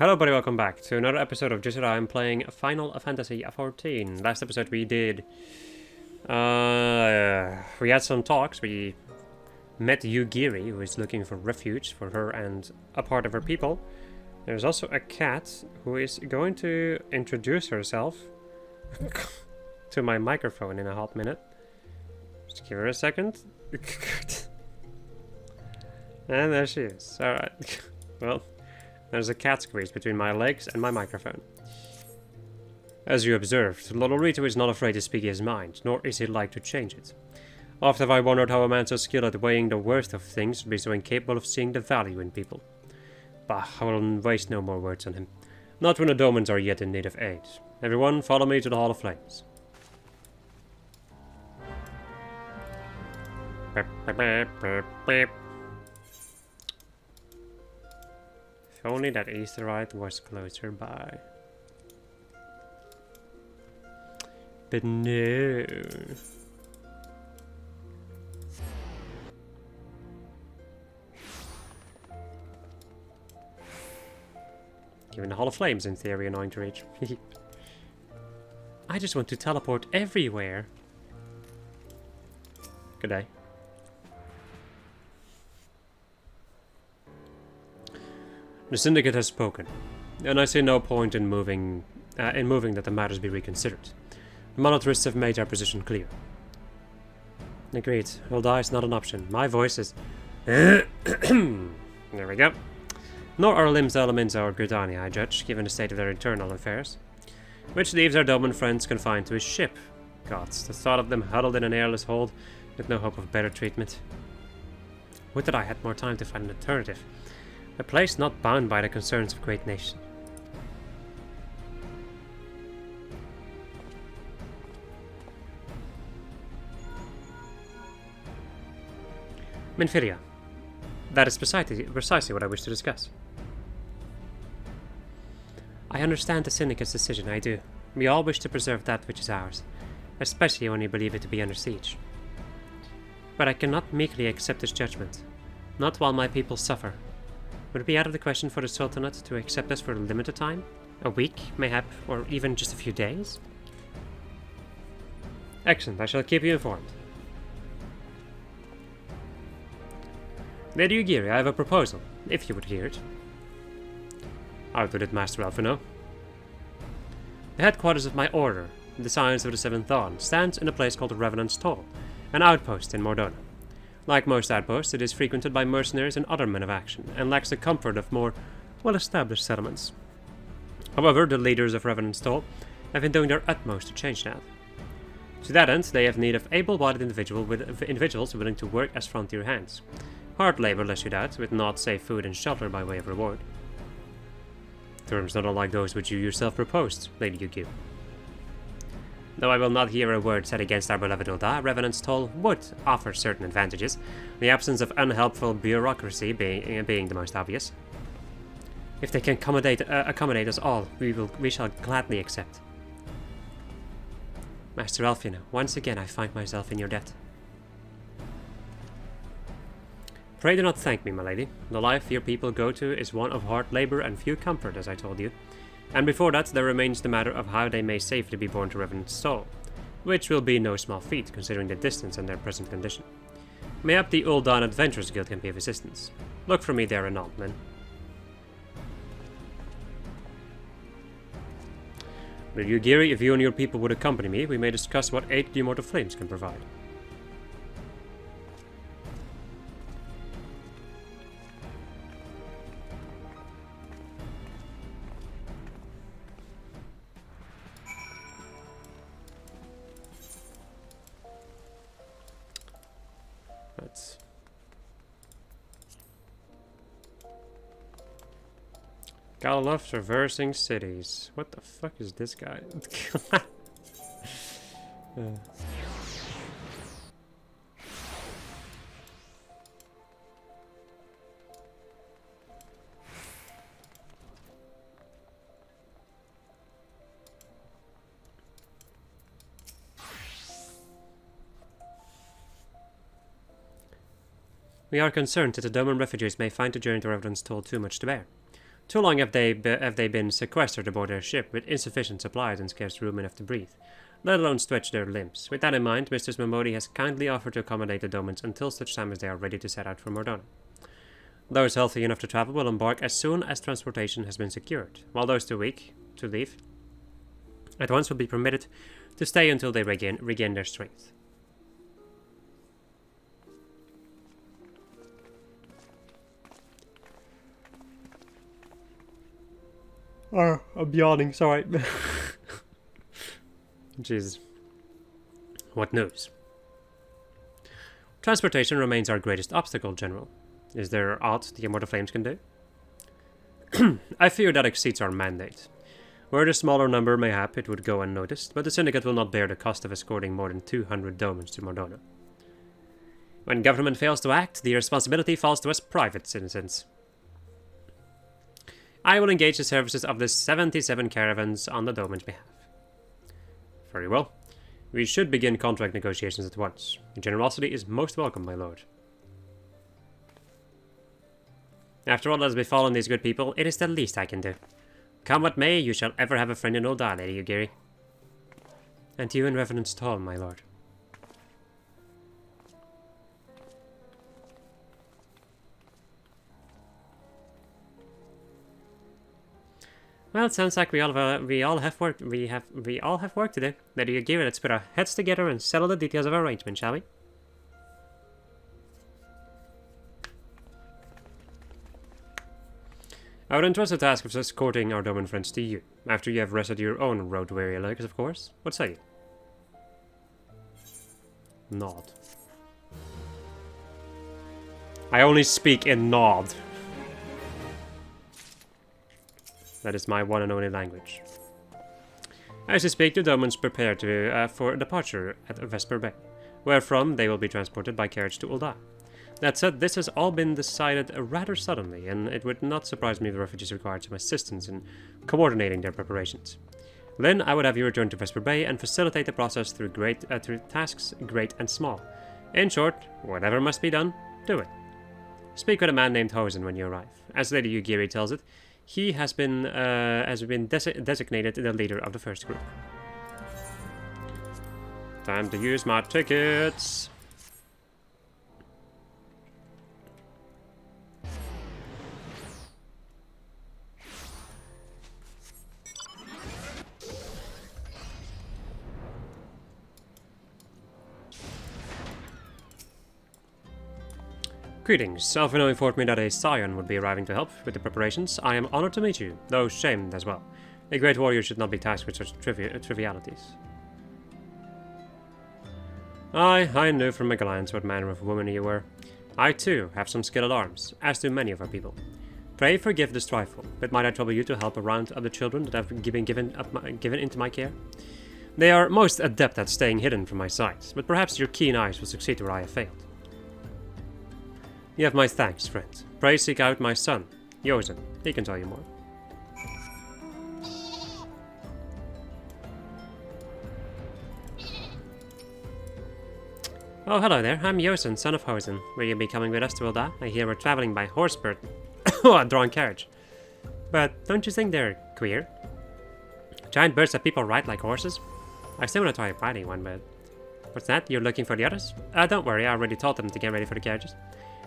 Hello everybody, welcome back to another episode of Just I'm playing Final Fantasy XIV. Last episode we did... we had some talks. We met Yugiri, who is looking for refuge for her and a part of her people. There's also a cat who is going to introduce herself to my microphone in a hot minute. Just give her a second. And there she is. Alright. Well... There's a cat squeeze between my legs and my microphone. As you observed, Lolorito is not afraid to speak his mind, nor is he like to change it. Oft have I wondered how a man so skilled at weighing the worst of things would be so incapable of seeing the value in people. Bah, I will waste no more words on him. Not when the Domans are yet in need of aid. Everyone, follow me to the Hall of Flames. Beep, beep, beep, beep, beep. If only that Aetherite was closer by. But no. Even the Hall of Flames in theory annoying to reach. I just want to teleport everywhere. Good day. The Syndicate has spoken, and I see no point in moving that the matters be reconsidered. The Monotherists have made their position clear. Agreed. We'll die is not an option. My voice is... There we go. Nor are limbs elements or Gridani, I judge, given the state of their internal affairs. Which leaves our Doman friends confined to his ship. Gods, the thought of them huddled in an airless hold, with no hope of better treatment. Would that I had more time to find an alternative. A place not bound by the concerns of great nation. Minfiria. That is precisely what I wish to discuss. I understand the Syndicate's decision, I do. We all wish to preserve that which is ours, especially when we believe it to be under siege. But I cannot meekly accept this judgment, not while my people suffer. Would it be out of the question for the Sultanate to accept us for a limited time? A week, mayhap, or even just a few days? Excellent, I shall keep you informed. Lady Yugiri, I have a proposal, if you would hear it. Out with it, Master Alphino. The headquarters of my order, the Science of the Seventh Dawn, stands in a place called the Revenant's Toll, an outpost in Mordona. Like most outposts, it is frequented by mercenaries and other men of action, and lacks the comfort of more well-established settlements. However, the leaders of Revenant's Toll have been doing their utmost to change that. To that end, they have need of able-bodied individuals willing to work as frontier hands. Hard labor, lest you doubt, with naught save food and shelter by way of reward. Terms not unlike those which you yourself proposed, Lady Yugi. Though I will not hear a word said against our beloved Ulda, Revenant's Toll would offer certain advantages, the absence of unhelpful bureaucracy being the most obvious. If they can accommodate us all, we shall gladly accept. Master Alphino, once again I find myself in your debt. Pray do not thank me, my lady. The life your people go to is one of hard labor and few comfort, as I told you. And before that, there remains the matter of how they may safely be borne to Revenant's Toll, which will be no small feat, considering the distance and their present condition. Mayhap the Uldan Adventurers Guild can be of assistance. Look for me there anon, then. But Yugiri, if you and your people would accompany me, we may discuss what aid the Immortal Flames can provide. Gotta love traversing cities. What the fuck is this guy? We are concerned that the Doman refugees may find the journey to Revenant's Toll too much to bear. Too long have they been sequestered aboard their ship with insufficient supplies and scarce room enough to breathe, let alone stretch their limbs. With that in mind, Mistress Momodi has kindly offered to accommodate the Domans until such time as they are ready to set out for Mordona. Those healthy enough to travel will embark as soon as transportation has been secured, while those too weak to leave at once will be permitted to stay until they regain their strength. Oh, I'm yawning, sorry. Jesus. What news? Transportation remains our greatest obstacle, General. Is there aught the Immortal Flames can do? I fear that exceeds our mandate. Where the smaller number mayhap it would go unnoticed, but the Syndicate will not bear the cost of escorting more than 200 Domans to Mordona. When government fails to act, the responsibility falls to us private citizens. I will engage the services of the 77 caravans on the Doman's behalf. Very well. We should begin contract negotiations at once. Your generosity is most welcome, my lord. After all that has befallen these good people, it is the least I can do. Come what may, you shall ever have a friend in Ul'dah, Lady Ugiri. And you in Revenant's Hall, my lord. Well, it sounds like we all have work to do. Lady Ugiri, let's put our heads together and settle the details of our arrangement, shall we? I would entrust the task of escorting our Doman friends to you, after you have rested your own road-weary legs, of course. What say you? Nod. I only speak in nod. That is my one and only language. As you speak, the Domans prepare for departure at Vesper Bay, wherefrom they will be transported by carriage to Ul'dah. That said, this has all been decided rather suddenly, and it would not surprise me if the refugees required some assistance in coordinating their preparations. Then I would have you return to Vesper Bay and facilitate the process through tasks great and small. In short, whatever must be done, do it. Speak with a man named Hosen when you arrive. As Lady Ugiri tells it, he has been designated the leader of the first group. Time to use my tickets. Greetings. Alphino informed me that a scion would be arriving to help with the preparations. I am honored to meet you, though shamed as well. A great warrior should not be tasked with such trivialities. I knew from a glance what manner of woman you were. I too have some skill at arms, as do many of our people. Pray forgive this trifle, but might I trouble you to help a round of the children that have been given into my care? They are most adept at staying hidden from my sight, but perhaps your keen eyes will succeed where I have failed. You have my thanks, friend. Pray seek out my son, Yosen. He can tell you more. Oh, hello there. I'm Yosen, son of Hosen. Will you be coming with us to Ul'dah? I hear we're traveling by horse-bird. A drawn carriage. But don't you think they're queer? Giant birds that people ride like horses? I still want to try riding one, but... What's that? You're looking for the others? Don't worry, I already told them to get ready for the carriages.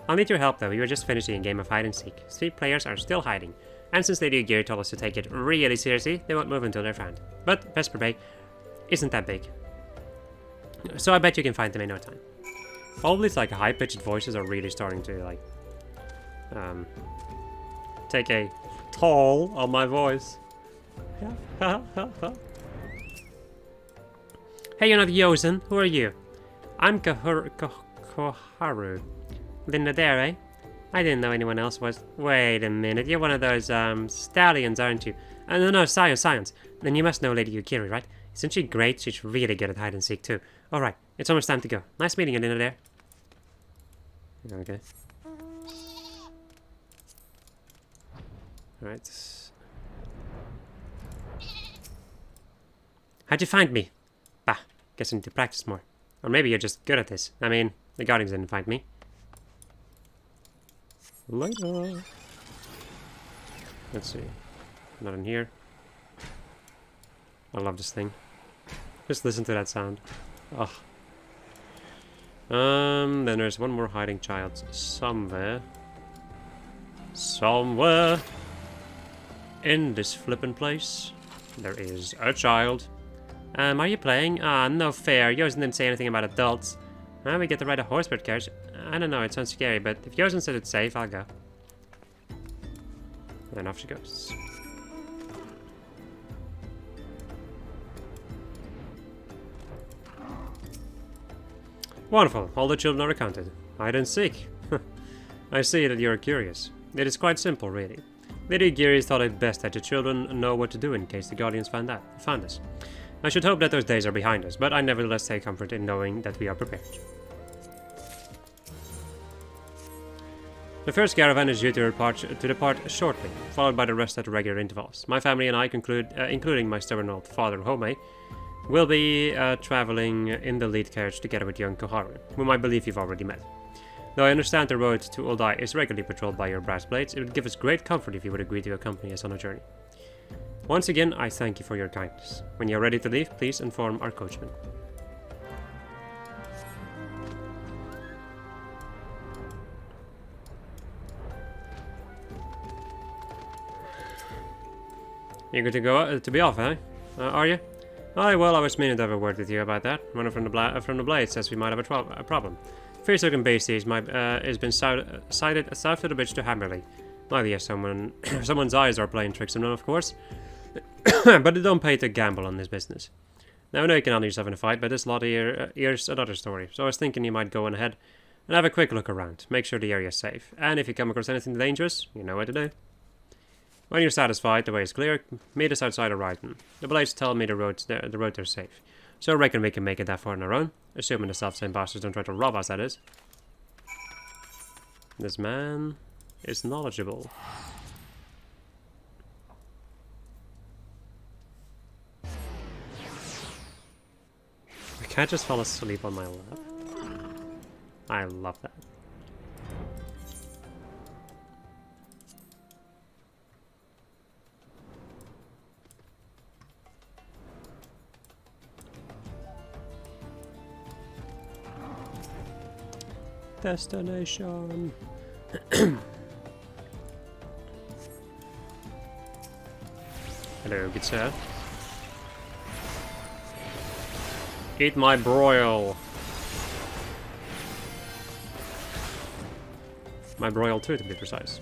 I'll need your help though, we were just finishing a game of hide and seek. 3 players are still hiding, and since Lady Ugiri told us to take it really seriously, they won't move until they're found. But Vesper Bay isn't that big, so I bet you can find them in no time. All these like high-pitched voices are really starting to like take a toll on my voice. Hey, you're not Yosen, who are you? I'm Koharu. Linda there, eh? I didn't know anyone else was. Wait a minute, you're one of those, stallions, aren't you? No, science. Then you must know Lady Ugiri, right? Isn't she great? She's really good at hide and seek, too. Alright, it's almost time to go. Nice meeting you, Linda there. Okay. Alright. How'd you find me? Bah, guess I need to practice more. Or maybe you're just good at this. I mean, the Guardians didn't find me. Later. Let's see. Not in here. I love this thing. Just listen to that sound. Ugh. Then there's one more hiding child somewhere. Somewhere in this flippin' place, there is a child. Are you playing? Ah, no fair. Yosin didn't say anything about adults. We get to ride a horseboat carriage. I don't know, it sounds scary, but if Yosin said it's safe, I'll go. And off she goes. Wonderful. All the children are accounted. Hide and seek. I see that you're curious. It is quite simple, really. Lady Geary's thought it best that the children know what to do in case the Guardians find us. I should hope that those days are behind us, but I nevertheless take comfort in knowing that we are prepared. The first caravan is due to depart shortly, followed by the rest at regular intervals. My family and I, including my stubborn old father Home, will be traveling in the lead carriage together with young Koharu, whom I believe you've already met. Though I understand the road to Uldai is regularly patrolled by your brass blades, it would give us great comfort if you would agree to accompany us on a journey. Once again, I thank you for your kindness. When you're ready to leave, please inform our coachman. You're good to go to be off, eh? Are you? Oh, well, I was meaning to have a word with you about that. One from the blade says we might have a problem. Fierce-looking beasties has been sighted south of the bridge to Hammerley. Well, yes, someone's eyes are playing tricks on them, of course. But it don't pay to gamble on this business. Now, I know you can handle yourself in a fight, but this lot here, here's another story. So I was thinking you might go on ahead and have a quick look around. Make sure the area's safe. And if you come across anything dangerous, you know what to do. When you're satisfied, the way is clear, meet us outside of Ryton. The blades tell me the road there's safe. So I reckon we can make it that far on our own. Assuming the self-same bastards don't try to rob us, that is. This man is knowledgeable. I can't just fall asleep on my lap. I love that. Destination. Hello, good sir. Eat my broil. My broil too, to be precise.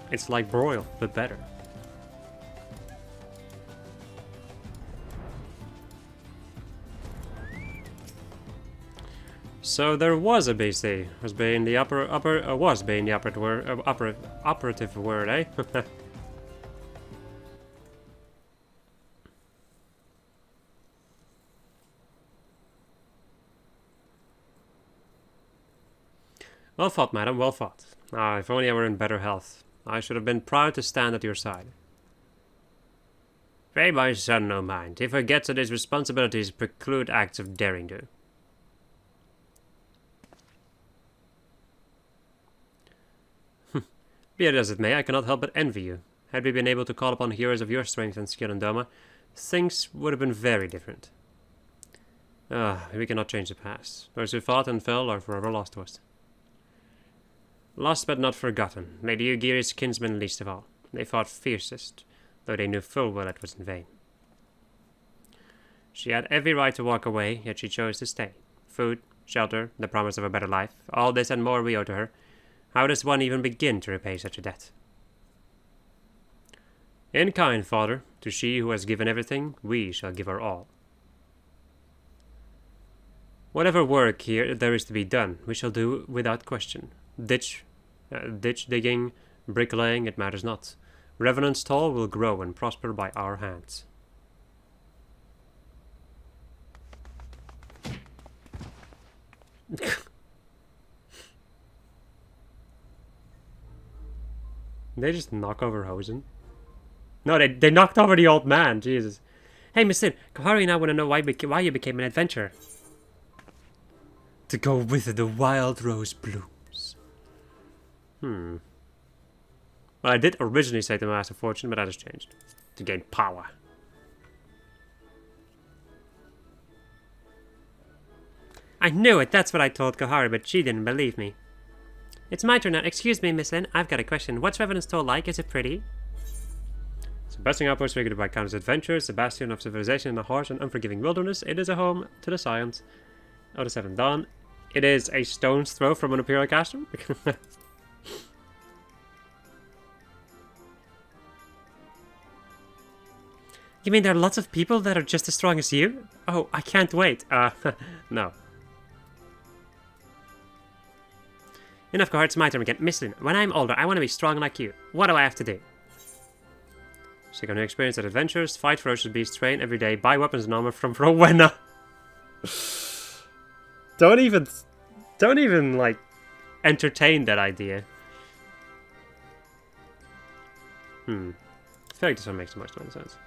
It's like broil, but better. So there was a BC. Was being the operative word, eh? Well fought, madam, well fought. Ah, if only I were in better health. I should have been proud to stand at your side. Pray my son no mind. He forgets that his responsibilities preclude acts of daring do. Be it as it may, I cannot help but envy you. Had we been able to call upon heroes of your strength and skill in Doma, things would have been very different. We cannot change the past. Those who fought and fell are forever lost to us. Lost but not forgotten, Lady Ugiri's kinsmen least of all. They fought fiercest, though they knew full well it was in vain. She had every right to walk away, yet she chose to stay. Food, shelter, the promise of a better life, all this and more we owe to her. How does one even begin to repay such a debt? In kind, father, to she who has given everything, we shall give her all. Whatever work here there is to be done, we shall do without question. Ditch digging, bricklaying, it matters not. Revenant's toll will grow and prosper by our hands. They just knock over Hosen? No, they knocked over the old man. Jesus. Hey, Miss Sin, Koharu and I want to know why you became an adventurer. To go with the wild rose blooms. Well, I did originally say to amass a fortune, but that has changed. To gain power. I knew it! That's what I told Kohari, but she didn't believe me. It's my turn now. Excuse me, Miss Lin. I've got a question. What's Revenant's Toll like? Is it pretty? So, busting outposts figured by countless adventures, the bastion of civilization in a harsh and unforgiving wilderness, it is a home to the scions of the Seventh Dawn. It is a stone's throw from an Imperial castle. You mean there are lots of people that are just as strong as you? Oh, I can't wait. No. Enough, Kohari, it's my turn again. Miss Lin, when I'm older, I want to be strong like you. What do I have to do? So you're going to experience that adventures, fight ferocious beasts, train every day, buy weapons and armor from Rowena. Don't even, like, entertain that idea. I feel like this one makes too much sense.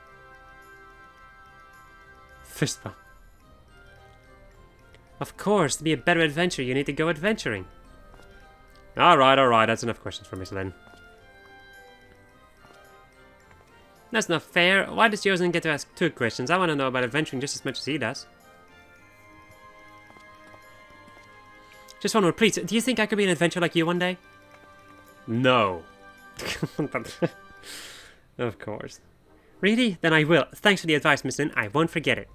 Fist bump. Of course, to be a better adventurer, you need to go adventuring. Alright, that's enough questions for Miss Lin. That's not fair. Why does Yosin get to ask 2 questions? I want to know about adventuring just as much as he does. Just one more, please. Do you think I could be an adventurer like you one day? No. Of course. Really? Then I will. Thanks for the advice, Miss Lin. I won't forget it.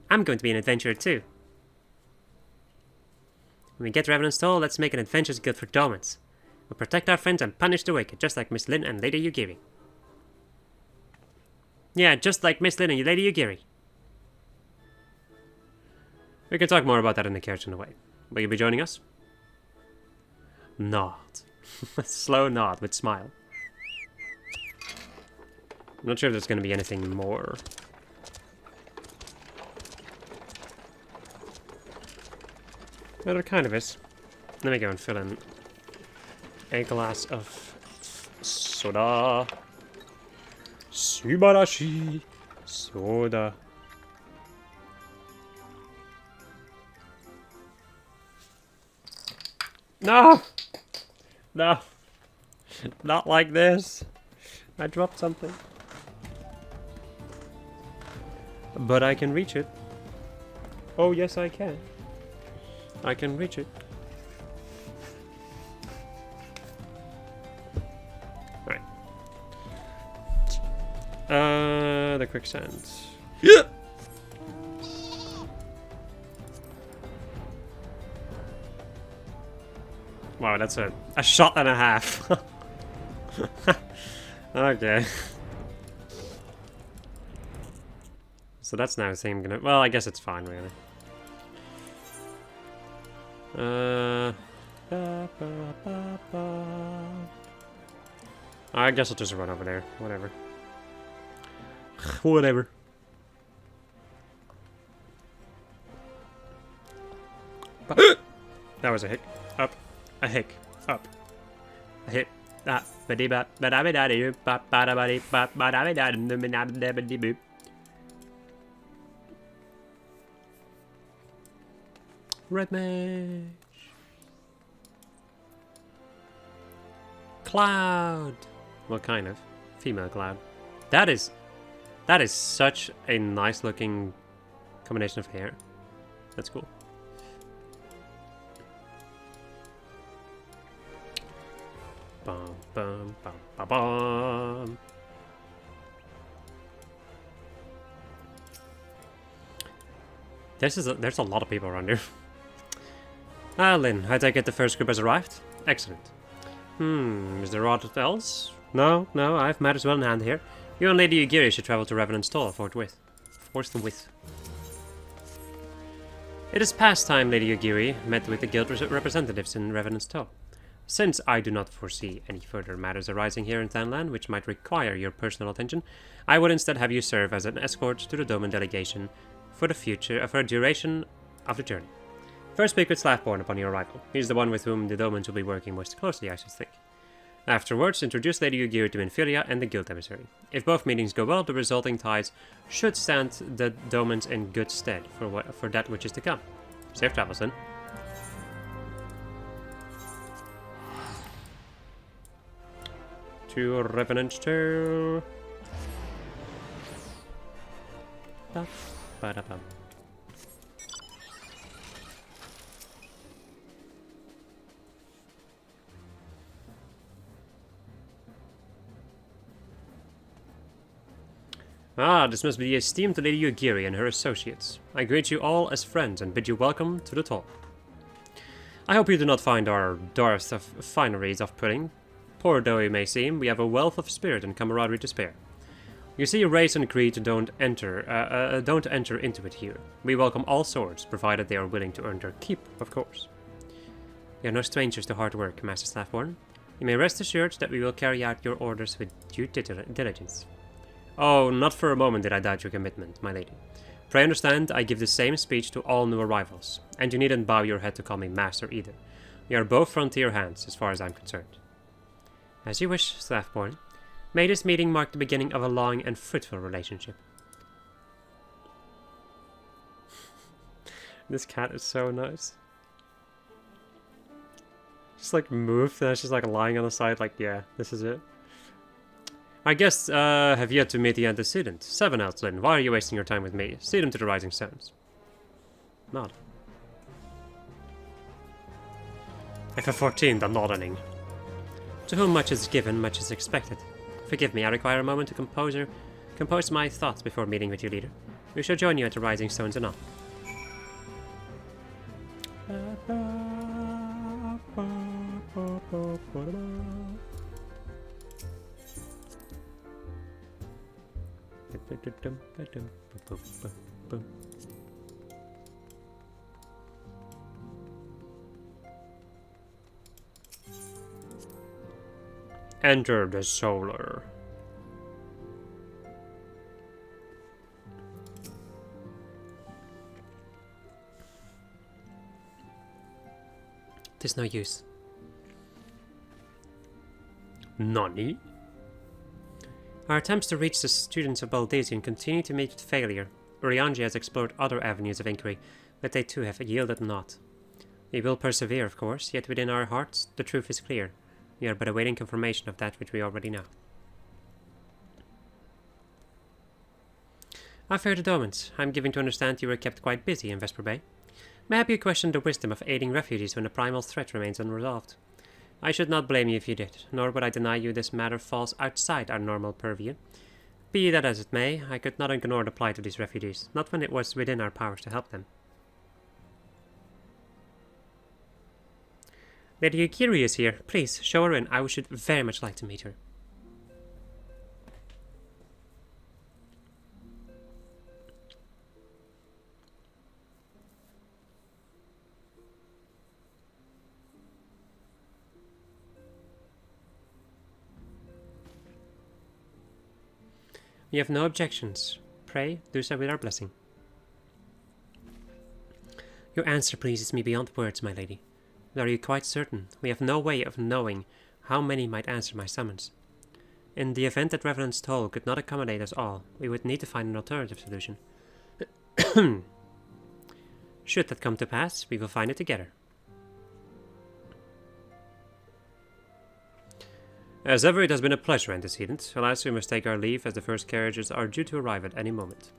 I'm going to be an adventurer too. When we get to Revenant's Toll, let's make an adventurous guild for Domans. We'll protect our friends and punish the wicked, just like Miss Lin and Lady Yugiri. Yeah, just like Miss Lin and Lady Yugiri. We can talk more about that in the carriage on the way. Will you be joining us? Nod. A slow nod with smile. I'm not sure if there's going to be anything more. Well, there kind of is. Let me go and fill in a glass of soda. Subarashi soda. No! No! Not like this. I dropped something. But I can reach it. Oh, yes, I can. I can reach it. Alright. The quicksand. Yeah! Wow, that's a shot and a half. Okay. So that's now the same gonna... Well, I guess it's fine, really. I guess I'll just run over there. Whatever. Whatever. That was a hick. Up. A hick. Up. A hit. Red mage. Cloud. Well, kind of. Female cloud. That is such a nice looking combination of hair. That's cool. Bum bum bum bum bum. There's a lot of people around here. Lin, I take it the first group has arrived? Excellent. Is there aught else? No, I've matters well in hand here. You and Lady Yugiri should travel to Revenant's Toll forthwith. It is past time Lady Yugiri met with the guild representatives in Revenant's Toll. Since I do not foresee any further matters arising here in Thanalan which might require your personal attention, I would instead have you serve as an escort to the Doman delegation for the duration of the journey. First speak with Slathborn upon your arrival. He's the one with whom the Domans will be working most closely, I should think. Afterwards, introduce Lady Yugiri to Minfilia and the guild emissary. If both meetings go well, the resulting ties should stand the Domans in good stead for that which is to come. Safe travels then. to Revenant Tail. Ba-da-bum. Ah, this must be the esteemed Lady Yugiri and her associates. I greet you all as friends and bid you welcome to the Toll. I hope you do not find our dearth of fineries off-putting. Poor though we may seem, we have a wealth of spirit and camaraderie to spare. You see, race and creed don't enter into it here. We welcome all swords, provided they are willing to earn their keep, of course. We are no strangers to hard work, Master Staffborn. You may rest assured that we will carry out your orders with due diligence. Oh, not for a moment did I doubt your commitment, my lady. Pray understand, I give the same speech to all new arrivals, and you needn't bow your head to call me master either. We are both frontier hands, as far as I'm concerned. As you wish, Staffborn. May this meeting mark the beginning of a long and fruitful relationship. This cat is so nice. Just like moved, and it's just like lying on the side, like, yeah, this is it. I guess, have yet to meet the antecedent. 7 Eltlin, why are you wasting your time with me? See them to the Rising Stones. Nod. ffXIV, the nodding. To whom much is given, much is expected. Forgive me, I require a moment to compose my thoughts before meeting with your leader. We shall join you at the Rising Stones anon. Enter the solar. Tis no use. Nani? Our attempts to reach the students of Baldesion continue to meet with failure. Urianji has explored other avenues of inquiry, but they too have yielded naught. We will persevere, of course, yet within our hearts the truth is clear. We are but awaiting confirmation of that which we already know. I fear the Domans. I am given to understand you were kept quite busy in Vesper Bay. Mayhap you question the wisdom of aiding refugees when the primal threat remains unresolved. I should not blame you if you did, nor would I deny you this matter falls outside our normal purview. Be that as it may, I could not ignore the plight of these refugees, not when it was within our powers to help them. Lady Yukiri is here. Please, show her in. I should very much like to meet her. We have no objections. Pray, do so with our blessing. Your answer pleases me beyond words, my lady. But are you quite certain? We have no way of knowing how many might answer my summons. In the event that Revenant's Toll could not accommodate us all, we would need to find an alternative solution. Should that come to pass, we will find it together. As ever, it has been a pleasure, antecedent. Alas, we must take our leave, as the first carriages are due to arrive at any moment.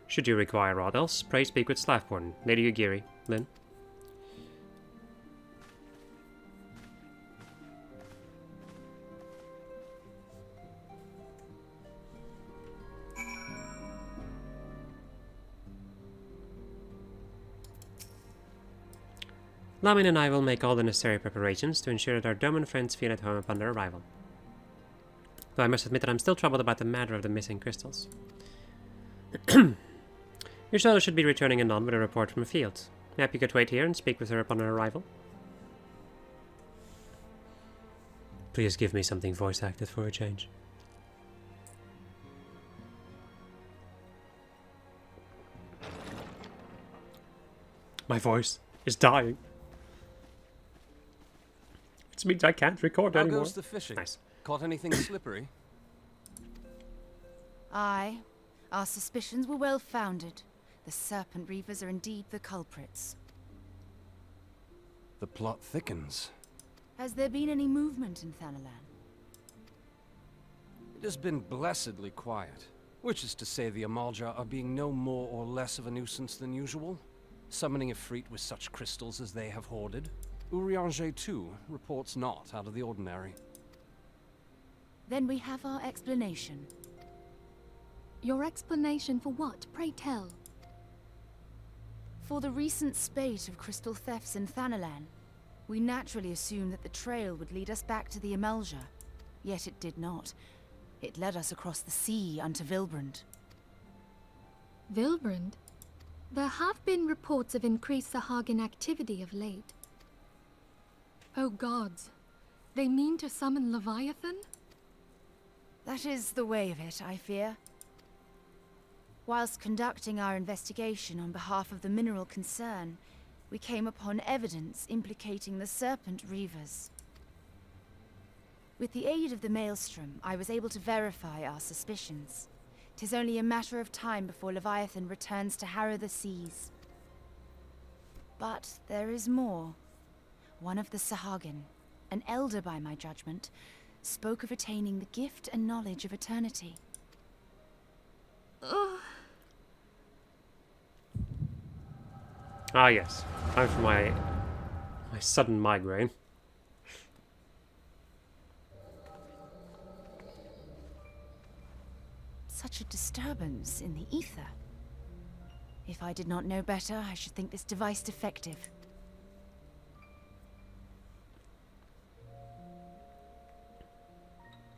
Should you require aught else, pray speak with Slaffborn, Lady Yugiri, Lynn. Lamin and I will make all the necessary preparations to ensure that our Doman friends feel at home upon their arrival. Though I must admit that I'm still troubled about the matter of the missing crystals. Your soul should be returning anon with a report from the field. Mayhap you could wait here and speak with her upon her arrival? Please give me something voice acted for a change. My voice is dying. Which means I can't record anymore. How goes the fishing? Nice. Caught anything slippery? Aye. Our suspicions were well founded. The Serpent Reavers are indeed the culprits. The plot thickens. Has there been any movement in Thanalan? has been blessedly quiet. Which is to say the Amalja are being no more or less of a nuisance than usual. Summoning a Ifrit with such crystals as they have hoarded. Urianger, too, reports not out of the ordinary. Then we have our explanation. Your explanation for what, pray tell? For the recent spate of crystal thefts in Thanalan, we naturally assumed that the trail would lead us back to the Amalja. Yet it did not. It led us across the sea unto Vilbrand. Vilbrand? There have been reports of increased Sahagin activity of late. Oh gods, they mean to summon Leviathan? That is the way of it, I fear. Whilst conducting our investigation on behalf of the mineral concern, we came upon evidence implicating the Serpent Reavers. With the aid of the Maelstrom, I was able to verify our suspicions. 'Tis only a matter of time before Leviathan returns to harrow the seas. But there is more. One of the Sahagin, an elder by my judgment, spoke of attaining the gift and knowledge of eternity. Ah yes, time for my sudden migraine. Such a disturbance in the ether. If I did not know better, I should think this device defective.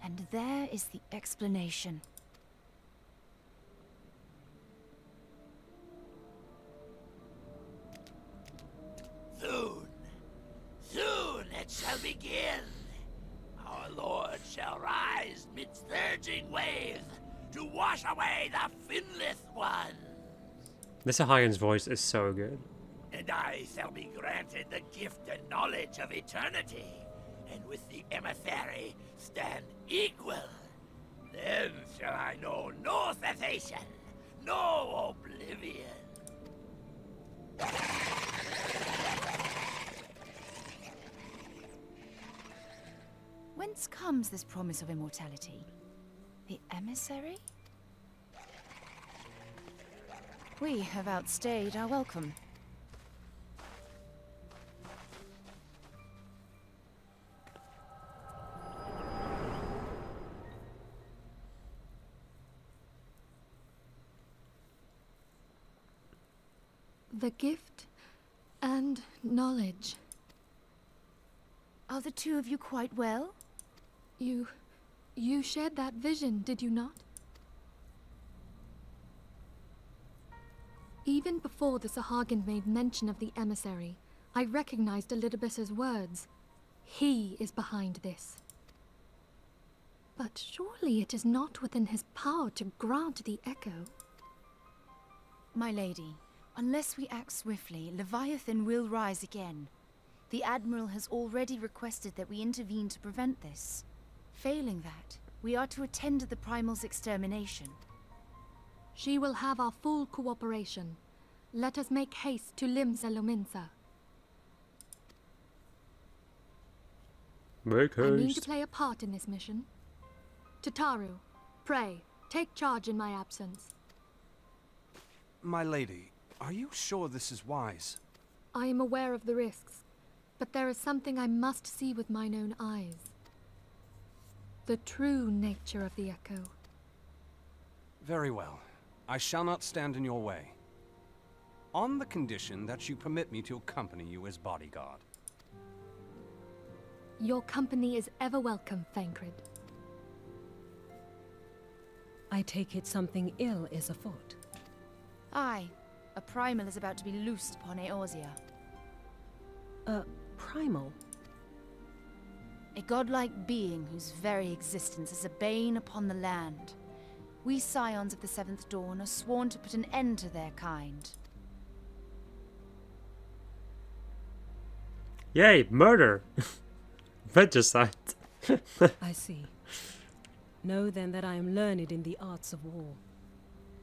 And there is the explanation. Soon it shall begin. Our Lord shall rise midst surging wave to wash away the finless ones. This Ahayan's voice is so good. And I shall be granted the gift and knowledge of eternity, and with the emissary stand equal. Then shall I know no cessation, no oblivion. Whence comes this promise of immortality? The emissary? We have outstayed our welcome. The gift and knowledge. Are the two of you quite well? You shared that vision, did you not? Even before the Sahagin made mention of the emissary, I recognized Elidibus's words. He is behind this. But surely it is not within his power to grant the echo. My lady, unless we act swiftly, Leviathan will rise again. The Admiral has already requested that we intervene to prevent this. Failing that, we are to attend to the Primal's extermination. She will have our full cooperation. Let us make haste to Limsa Lominsa. Make I mean to haste. play a part in this mission. Tataru, pray, take charge in my absence. My lady, are you sure this is wise? I am aware of the risks, but there is something I must see with mine own eyes. The true nature of the echo. Very well. I shall not stand in your way. On the condition that you permit me to accompany you as bodyguard. Your company is ever welcome, Thancred. I take it something ill is afoot. Aye, a Primal is about to be loosed upon Eorzea. A primal? A godlike being whose very existence is a bane upon the land. We scions of the Seventh Dawn are sworn to put an end to their kind. Yay, murder! Regicide. I see. Know then that I am learned in the arts of war.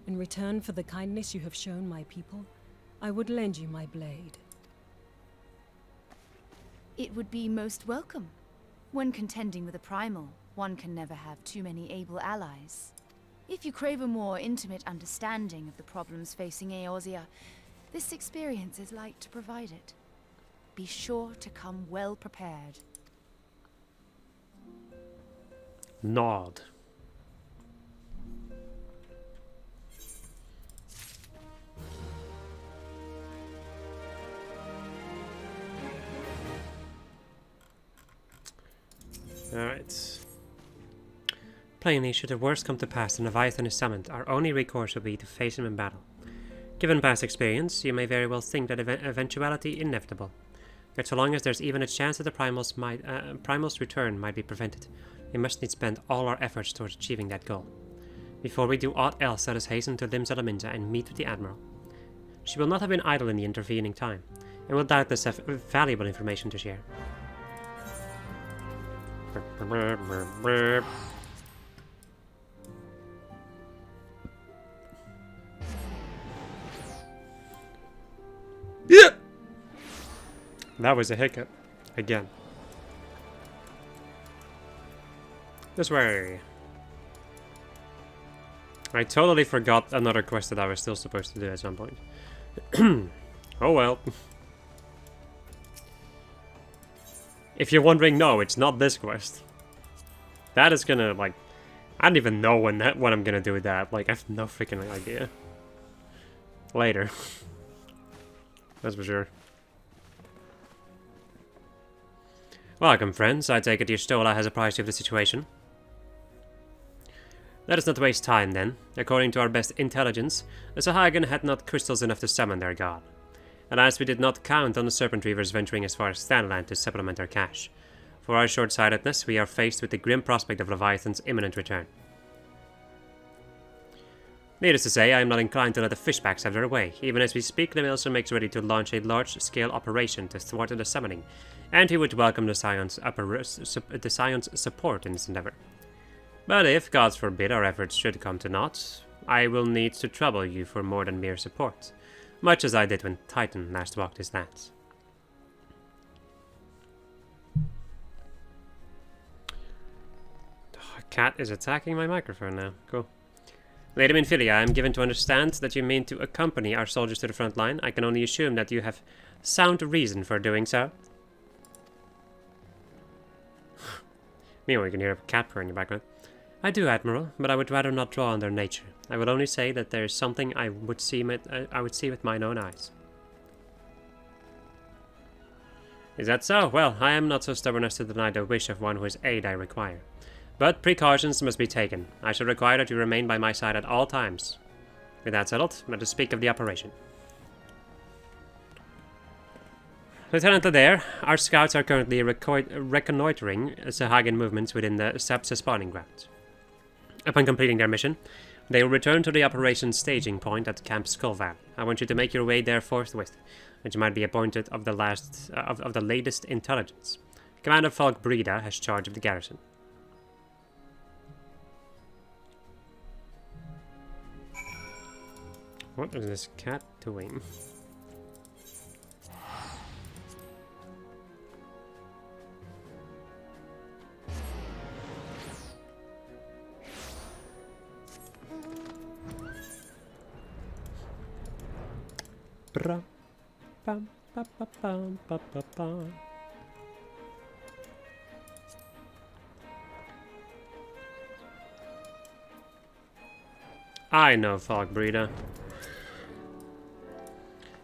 In return for the kindness you have shown my people, I would lend you my blade. It would be most welcome. When contending with a Primal, one can never have too many able allies. If you crave a more intimate understanding of the problems facing Eorzea, this experience is like to provide it. Be sure to come well prepared. Nod. Alright. Plainly, should the worst come to pass and Leviathan is summoned, our only recourse will be to face him in battle. Given past experience, you may very well think that eventuality inevitable. Yet so long as there's even a chance that the Primal's return might be prevented, we must need spend all our efforts towards achieving that goal. Before we do aught else, let us hasten to Lim Salaminza and meet with the Admiral. She will not have been idle in the intervening time, and will doubtless have valuable information to share. Yeah. That was a hiccup. Again. This way. I totally forgot another quest that I was still supposed to do at some point. Oh well. If you're wondering, no, it's not this quest. That is gonna, like... I don't even know when I'm gonna do that. Like, I have no freaking idea. Later. That's for sure. Welcome, friends. I take it your Stola has apprised you of the situation. Let us not waste time, then. According to our best intelligence, the Sahagin had not crystals enough to summon their god. And as we did not count on the Serpent Reavers venturing as far as Stanland to supplement our cache, for our short-sightedness, we are faced with the grim prospect of Leviathan's imminent return. Needless to say, I am not inclined to let the fishbacks have their way. Even as we speak, the Maelstrom makes ready to launch a large-scale operation to thwart the summoning, and he would welcome the Scion's support in this endeavor. But if, God forbid, our efforts should come to naught, I will need to trouble you for more than mere support, much as I did when Titan last walked his lands. A cat is attacking my microphone now. Cool. Lady Minfilia, I am given to understand that you mean to accompany our soldiers to the front line. I can only assume that you have sound reason for doing so. Meanwhile, you can hear a cat purr in your background. I do, Admiral, but I would rather not draw on their nature. I will only say that there is something I would see with mine own eyes. Is that so? Well, I am not so stubborn as to deny the wish of one whose aid I require. But precautions must be taken. I shall require that you remain by my side at all times. With that settled, let us speak of the operation. Lieutenant Adair, our scouts are currently reconnoitering Sahagin movements within the Sapsa spawning ground. Upon completing their mission, they will return to the operations staging point at Camp Skullval. I want you to make your way there forthwith, and you might be appointed of the latest intelligence. Commander Falk Breda has charge of the garrison. What is this cat doing? Bra, bam, ba, ba, bam, ba, ba, ba. I know, Falk Breeder.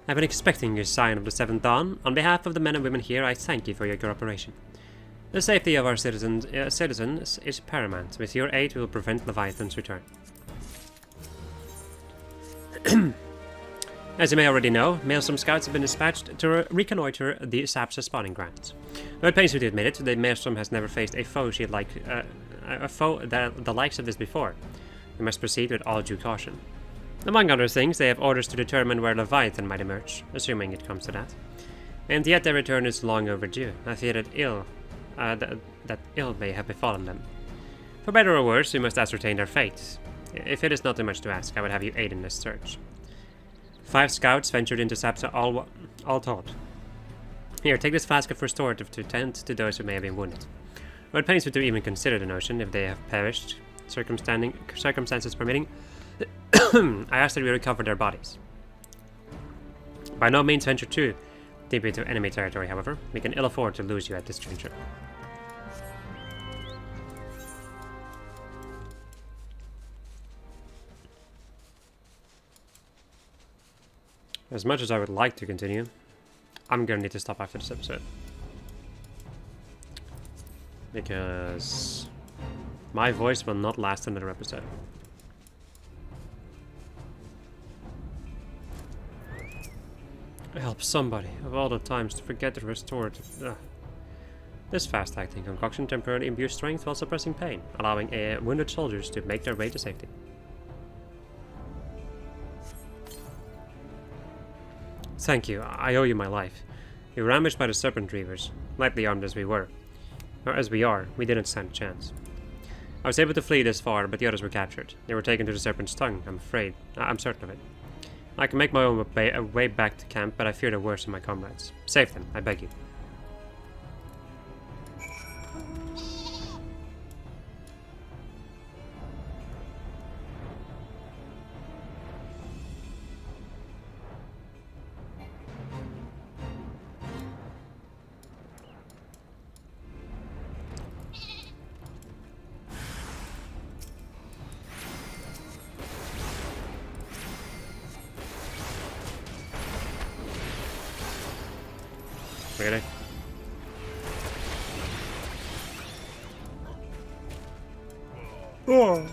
I've been expecting your sign of the 7th Dawn. On behalf of the men and women here, I thank you for your cooperation. The safety of our citizens is paramount. With your aid, we will prevent Leviathan's return. As you may already know, Maelstrom scouts have been dispatched to reconnoiter the Sapsa spawning grounds. Though it pains me to admit it, the Maelstrom has never faced a foe the likes of this before. We must proceed with all due caution. Among other things, they have orders to determine where Leviathan might emerge, assuming it comes to that. And yet their return is long overdue. I fear that ill may have befallen them. For better or worse, we must ascertain their fate. If it is not too much to ask, I would have you aid in this search. 5 scouts ventured into Sapsa all told. Here, take this flask of restorative to tend to those who may have been wounded. It pains me to even consider the notion if they have perished, circumstances permitting. I ask that we recover their bodies. By no means venture too deep into enemy territory, however. We can ill afford to lose you at this juncture. As much as I would like to continue, I'm gonna need to stop after this episode. Because my voice will not last another episode. Help somebody, of all the times, to forget the restored. This fast-acting concoction temporarily imbues strength while suppressing pain, allowing wounded soldiers to make their way to safety. Thank you, I owe you my life. We were ambushed by the Serpent Reavers, lightly armed as we were. Or as we are, we didn't stand a chance. I was able to flee this far, but the others were captured. They were taken to the Serpent's Tongue, I'm afraid. I'm certain of it. I can make my own way back to camp, but I fear the worst of my comrades. Save them, I beg you. Really? Oh.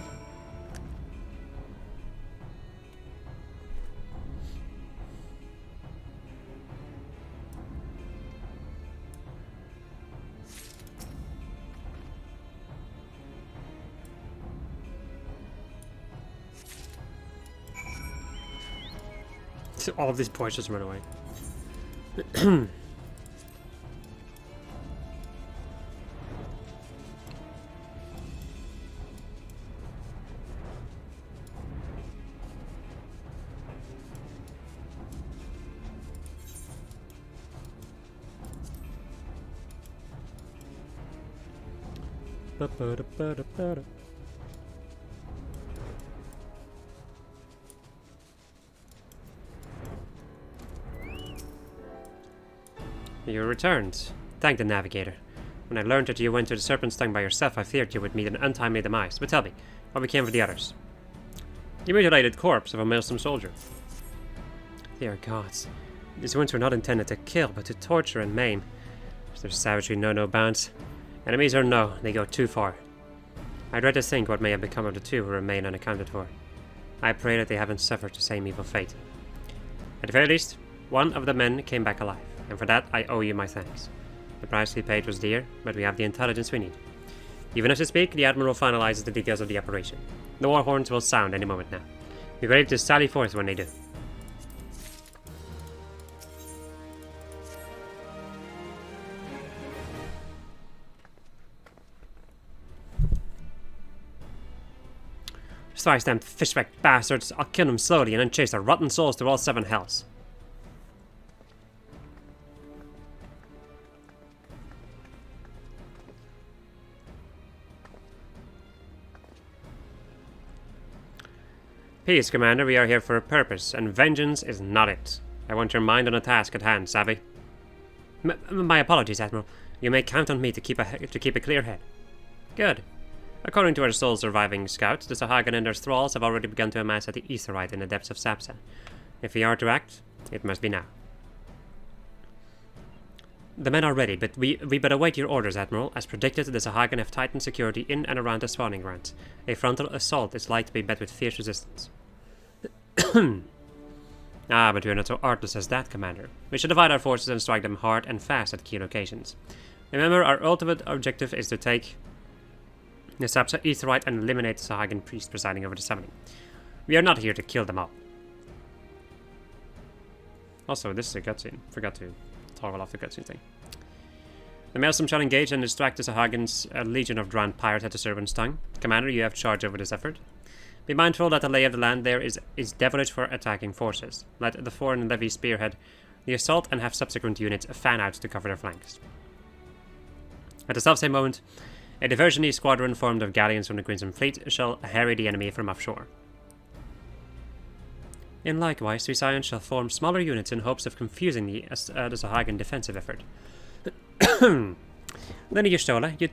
All of these boys just run away. You returned. Thank the navigator. When I learned that you went to the Serpent's Tongue by yourself, I feared you would meet an untimely demise. But tell me, what became of the others? The mutilated corpse of a Maelstrom soldier. Dear gods, these wounds were not intended to kill, but to torture and maim. Their savagery know no bounds. Enemies or no, they go too far. I dread to think what may have become of the two who remain unaccounted for. I pray that they haven't suffered the same evil fate. At the very least, one of the men came back alive, and for that I owe you my thanks. The price we paid was dear, but we have the intelligence we need. Even as we speak, the Admiral finalizes the details of the operation. The war horns will sound any moment now. Be ready to sally forth when they do. Thrice-damned fishback bastards! I'll kill them slowly and then chase their rotten souls to all seven hells. Peace, Commander. We are here for a purpose, and vengeance is not it. I want your mind on the task at hand, savvy? My apologies, Admiral. You may count on me to keep a clear head. Good. According to our sole surviving scouts, the Sahagan and their thralls have already begun to amass at the Aetheryte in the depths of Sapsa. If we are to act, it must be now. The men are ready, but we but await your orders, Admiral. As predicted, the Sahagan have tightened security in and around the spawning grounds. A frontal assault is like to be met with fierce resistance. But we are not so artless as that, Commander. We should divide our forces and strike them hard and fast at key locations. Remember, our ultimate objective is to take the Sapsa Aetheryte and eliminate the Sahagan priest presiding over the summoning. We are not here to kill them all. Also, this is a cutscene. Forgot to toggle off the cutscene thing. The Maelstrom shall engage and distract the Sahagan's legion of drowned pirates at the Serpent's Tongue. Commander, you have charge over this effort. Be mindful that the lay of the land there is devilish for attacking forces. Let the foreign levy spearhead the assault and have subsequent units fan out to cover their flanks. At the selfsame moment, A diversionary squadron formed of galleons from the Crimson Fleet shall harry the enemy from offshore. In likewise, 3 Scions shall form smaller units in hopes of confusing the Sahagan defensive effort. Then Y'shtola,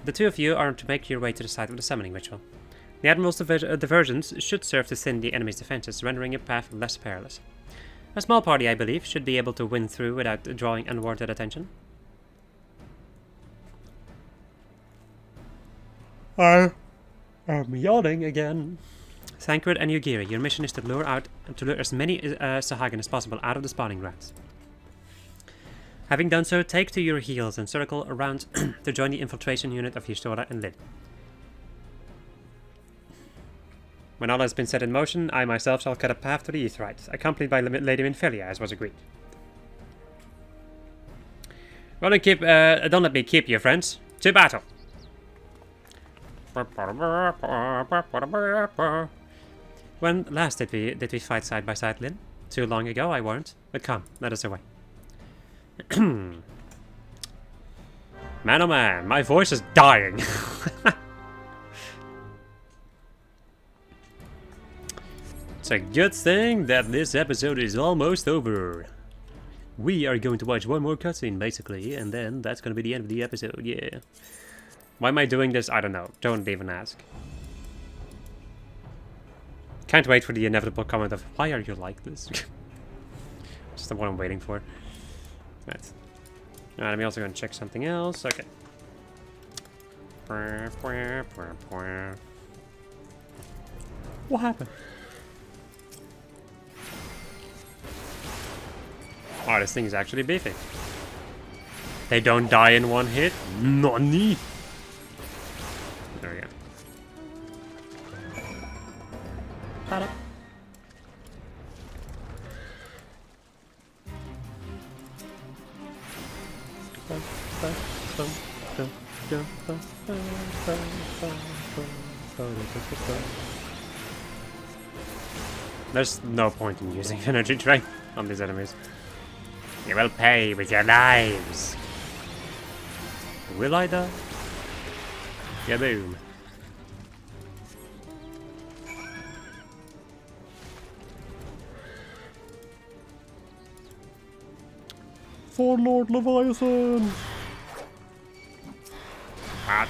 the 2 of you are to make your way to the site of the summoning ritual. The Admiral's diversions should serve to thin the enemy's defenses, rendering your path less perilous. A small party, I believe, should be able to win through without drawing unwarranted attention. I am yawning again. Thancred and Yugiri, your mission is to lure as many Sahagan as possible out of the spawning grounds. Having done so, take to your heels and circle around to join the infiltration unit of Y'shtola and Lid. When all has been set in motion, I myself shall cut a path to the Aetheryte, accompanied by Lady Minfilia, as was agreed. Well, don't let me keep you, friends. To battle! When last did we fight side by side, Lyn? Too long ago, I warrant. But come, let us away. Man oh man, my voice is dying. It's a good thing that this episode is almost over. We are going to watch one more cutscene, basically, and then that's going to be the end of the episode, yeah. Why am I doing this? I don't know. Don't even ask. Can't wait for the inevitable comment of, why are you like this? Just the one I'm waiting for. Right. Alright, I'm also going to check something else. Okay. What happened? Oh, this thing is actually beefy. They don't die in one hit? Nani? There we go. Ta-da. There's no point in using energy drain on these enemies. You will pay with your lives. Will I though? Yeah, boom. For Lord Leviathan! What?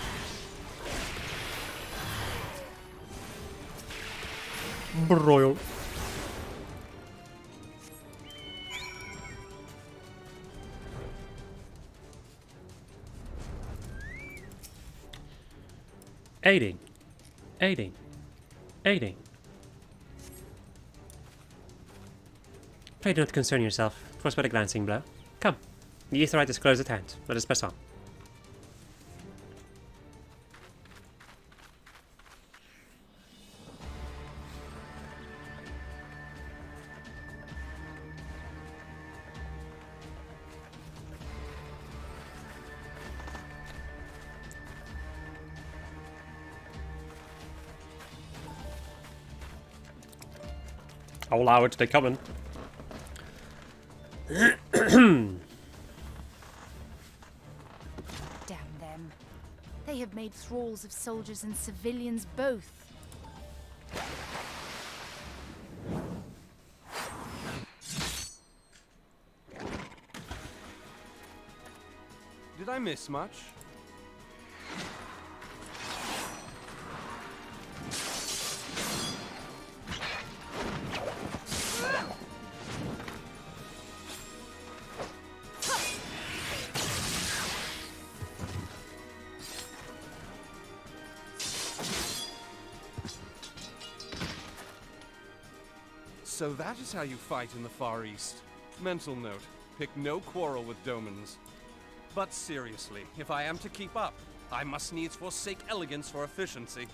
Broil. Aiding. Pray do not concern yourself. Force by the glancing blow. Come. The Aetheryte is close at hand. Let us press on. I'll allow it to come in. Damn them. They have made thralls of soldiers and civilians both. Did I miss much? So that is how you fight in the Far East. Mental note, pick no quarrel with Domans. But seriously, if I am to keep up, I must needs forsake elegance for efficiency.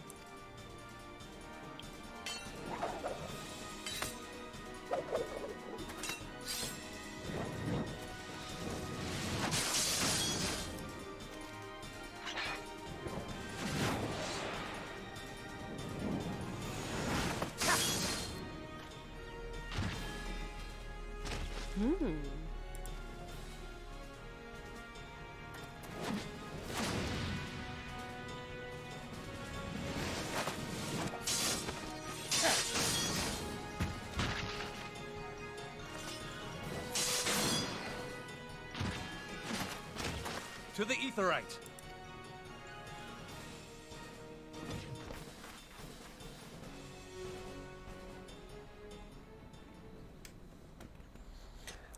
To the Aetheryte!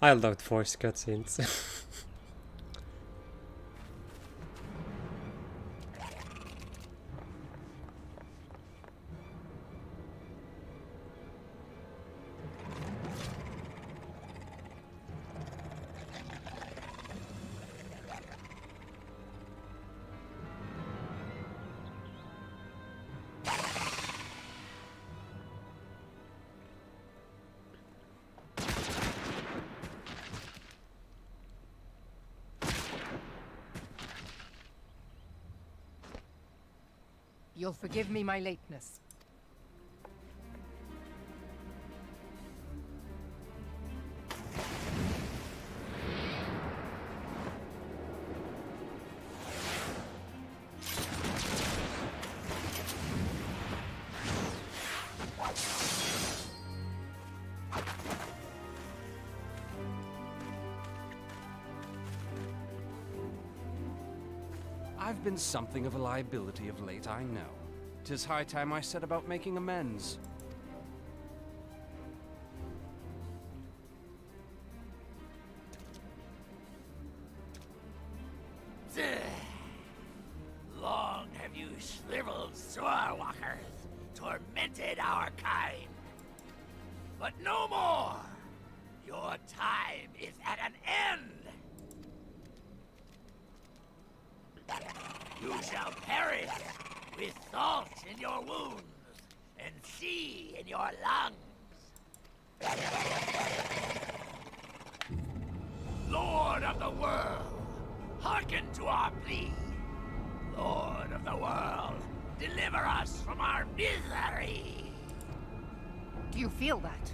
I loved voice cutscenes. You'll forgive me my lateness. I've been something of a liability of late, I know. 'Tis high time I set about making amends. Long have you shriveled Swordwalkers, tormented our kind. But no more! Your time is at an end! You shall perish with salt in your wounds and sea in your lungs. Lord of the world, hearken to our plea. Lord of the world, deliver us from our misery. Do you feel that?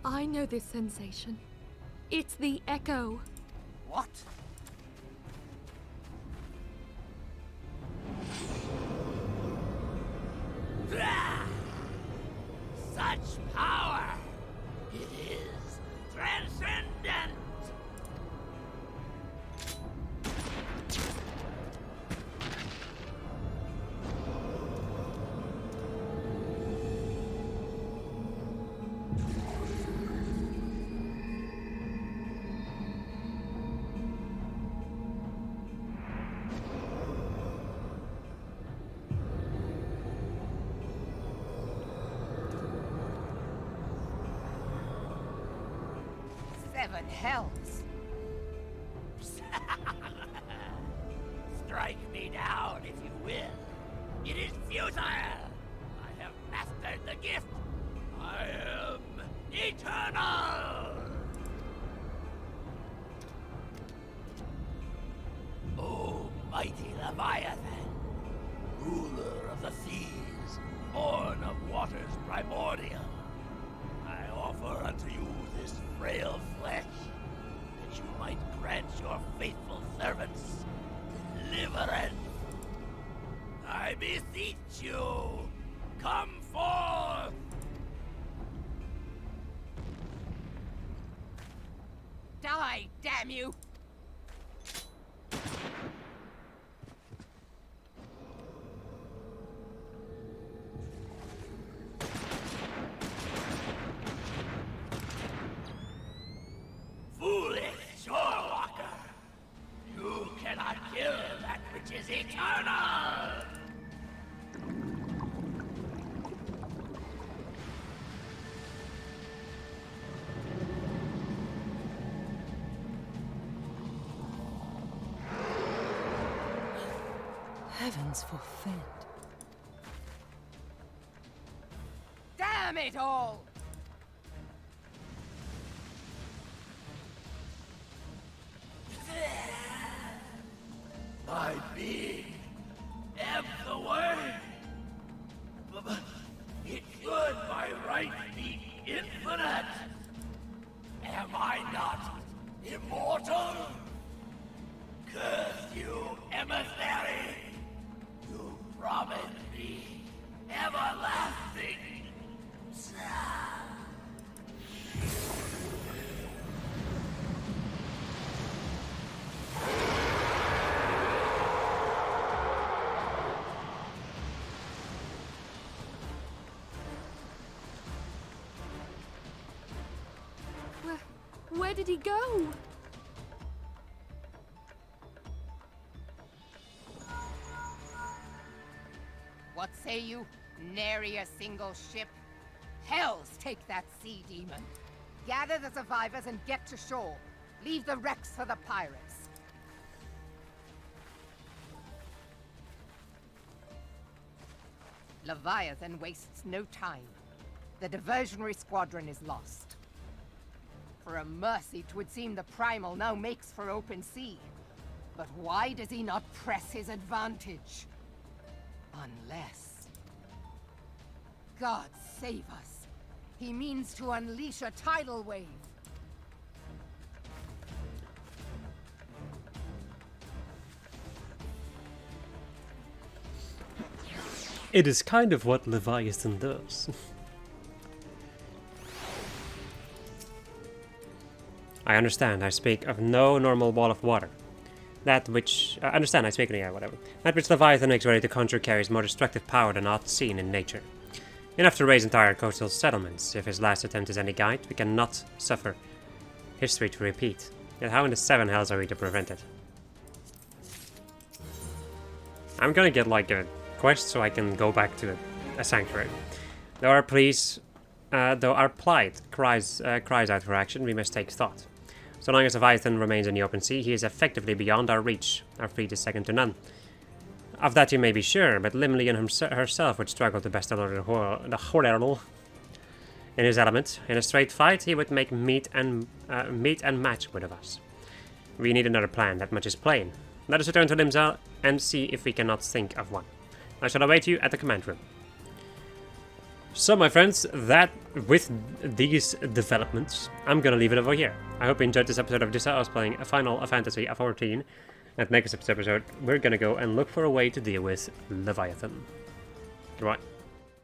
I know this sensation. It's the echo. What? Ah! Such power! It is transcendent! Seven hells. Strike me down if you will. It is futile. I have mastered the gift. I am eternal. O mighty Leviathan, ruler of the seas, born of waters primordial, I offer unto you this frail flesh, that you might grant your faithful servants deliverance. I beseech you, come forth! Die, damn you! Foolish Shorewalker! You cannot kill that which is eternal! Heavens forfend. Damn it all! My being ebbs away. But it should by right be infinite. Am I not immortal? Where did he go? What say you? Nary a single ship? Hells take that sea demon. Gather the survivors and get to shore. Leave the wrecks for the pirates. Leviathan wastes no time. The diversionary squadron is lost. For a mercy, 'twould seem the Primal now makes for open sea. But why does he not press his advantage? Unless... God save us. He means to unleash a tidal wave. It is kind of what Leviathan does. I understand, I speak of no normal wall of water. That which... understand, I speak... yeah, whatever. That which Leviathan makes ready to conjure carries more destructive power than aught seen in nature. Enough to raise entire coastal settlements. If his last attempt is any guide, we cannot suffer history to repeat. Yet how in the seven hells are we to prevent it? I'm gonna get like a quest so I can go back to a sanctuary. Though our plight cries out for action, we must take thought. So long as Leviathan remains in the open sea, he is effectively beyond our reach. Our fleet is second to none. Of that you may be sure, but Limelian herself would struggle to best the Horror in his element. In a straight fight, he would make meet and match with us. We need another plan, that much is plain. Let us return to Limsa and see if we cannot think of one. I shall await you at the command room. So my friends, that with these developments, I'm gonna leave it over here. I hope you enjoyed this episode of Dissa. I was playing a Final Fantasy XIV. And next episode, we're gonna go and look for a way to deal with Leviathan. Right.